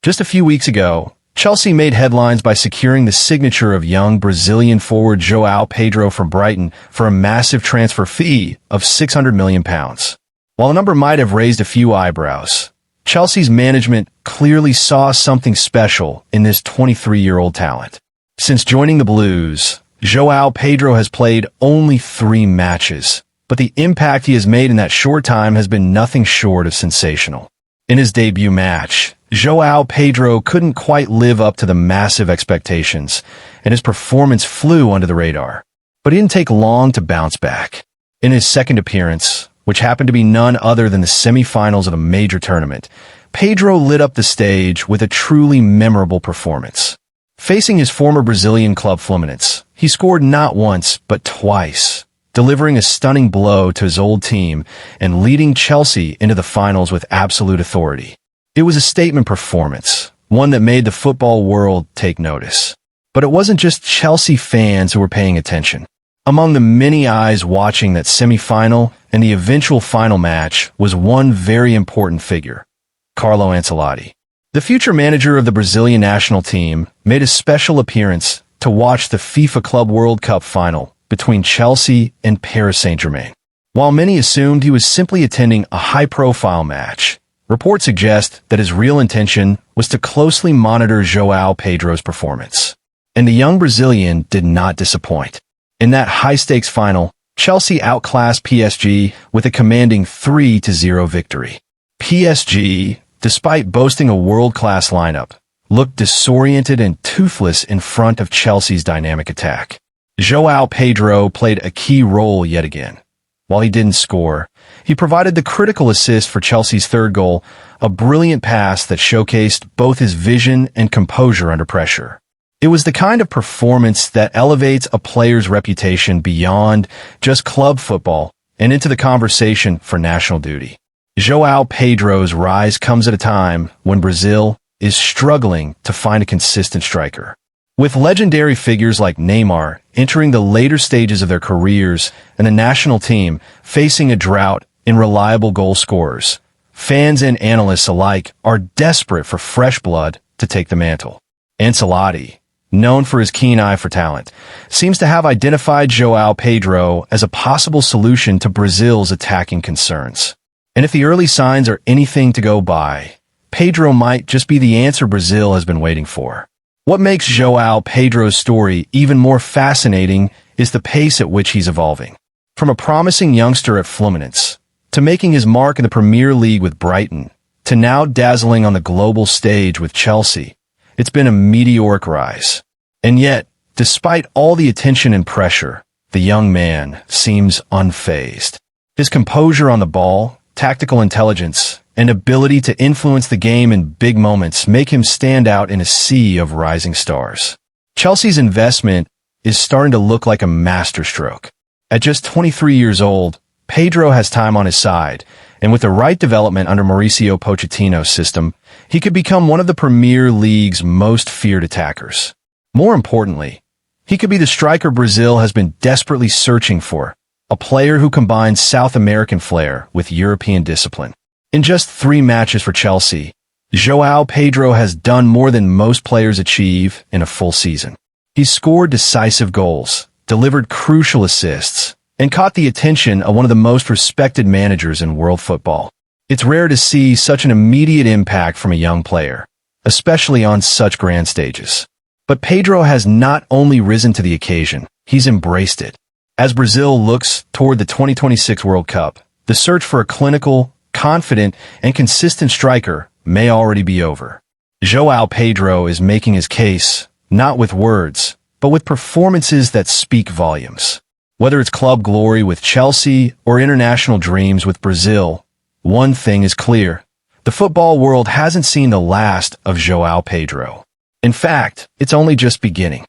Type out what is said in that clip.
Just a few weeks ago, Chelsea made headlines by securing the signature of young Brazilian forward Joao Pedro from Brighton for a massive transfer fee of £600 million. While the number might have raised a few eyebrows, Chelsea's management clearly saw something special in this 23-year-old talent. Since joining the Blues, Joao Pedro has played only 3 matches, but the impact he has made in that short time has been nothing short of sensational. In his debut match, Joao Pedro couldn't quite live up to the massive expectations, and his performance flew under the radar. But it didn't take long to bounce back. In his second appearance, which happened to be none other than the semifinals of a major tournament, Pedro lit up the stage with a truly memorable performance. Facing his former Brazilian club Fluminense, he scored not once, but twice, delivering a stunning blow to his old team and leading Chelsea into the finals with absolute authority. It was a statement performance, one that made the football world take notice. But it wasn't just Chelsea fans who were paying attention. Among the many eyes watching that semi-final and the eventual final match was one very important figure, Carlo Ancelotti. The future manager of the Brazilian national team made a special appearance to watch the FIFA Club World Cup final between Chelsea and Paris Saint-Germain. While many assumed he was simply attending a high-profile match, reports suggest that his real intention was to closely monitor Joao Pedro's performance. And the young Brazilian did not disappoint. In that high-stakes final, Chelsea outclassed PSG with a commanding 3-0 victory. PSG, despite boasting a world-class lineup, looked disoriented and toothless in front of Chelsea's dynamic attack. Joao Pedro played a key role yet again. While he didn't score, he provided the critical assist for Chelsea's third goal, a brilliant pass that showcased both his vision and composure under pressure. It was the kind of performance that elevates a player's reputation beyond just club football and into the conversation for national duty. Joao Pedro's rise comes at a time when Brazil is struggling to find a consistent striker. With legendary figures like Neymar entering the later stages of their careers and the national team facing a drought in reliable goal scorers, fans and analysts alike are desperate for fresh blood to take the mantle. Ancelotti, known for his keen eye for talent, seems to have identified Joao Pedro as a possible solution to Brazil's attacking concerns. And if the early signs are anything to go by, Pedro might just be the answer Brazil has been waiting for. What makes Joao Pedro's story even more fascinating is the pace at which he's evolving. From a promising youngster at Fluminense, to making his mark in the Premier League with Brighton, to now dazzling on the global stage with Chelsea, it's been a meteoric rise. And yet, despite all the attention and pressure, the young man seems unfazed. His composure on the ball, tactical intelligence, and ability to influence the game in big moments make him stand out in a sea of rising stars. Chelsea's investment is starting to look like a masterstroke. At just 23 years old, Pedro has time on his side, and with the right development under Mauricio Pochettino's system, he could become one of the Premier League's most feared attackers. More importantly, he could be the striker Brazil has been desperately searching for, a player who combines South American flair with European discipline. In just 3 matches for Chelsea, Joao Pedro has done more than most players achieve in a full season. He's scored decisive goals, delivered crucial assists, and caught the attention of one of the most respected managers in world football. It's rare to see such an immediate impact from a young player, especially on such grand stages. But Pedro has not only risen to the occasion, he's embraced it. As Brazil looks toward the 2026 World Cup, the search for a clinical, confident, and consistent striker may already be over. Joao Pedro is making his case, not with words, but with performances that speak volumes. Whether it's club glory with Chelsea or international dreams with Brazil, one thing is clear. The football world hasn't seen the last of Joao Pedro. In fact, it's only just beginning.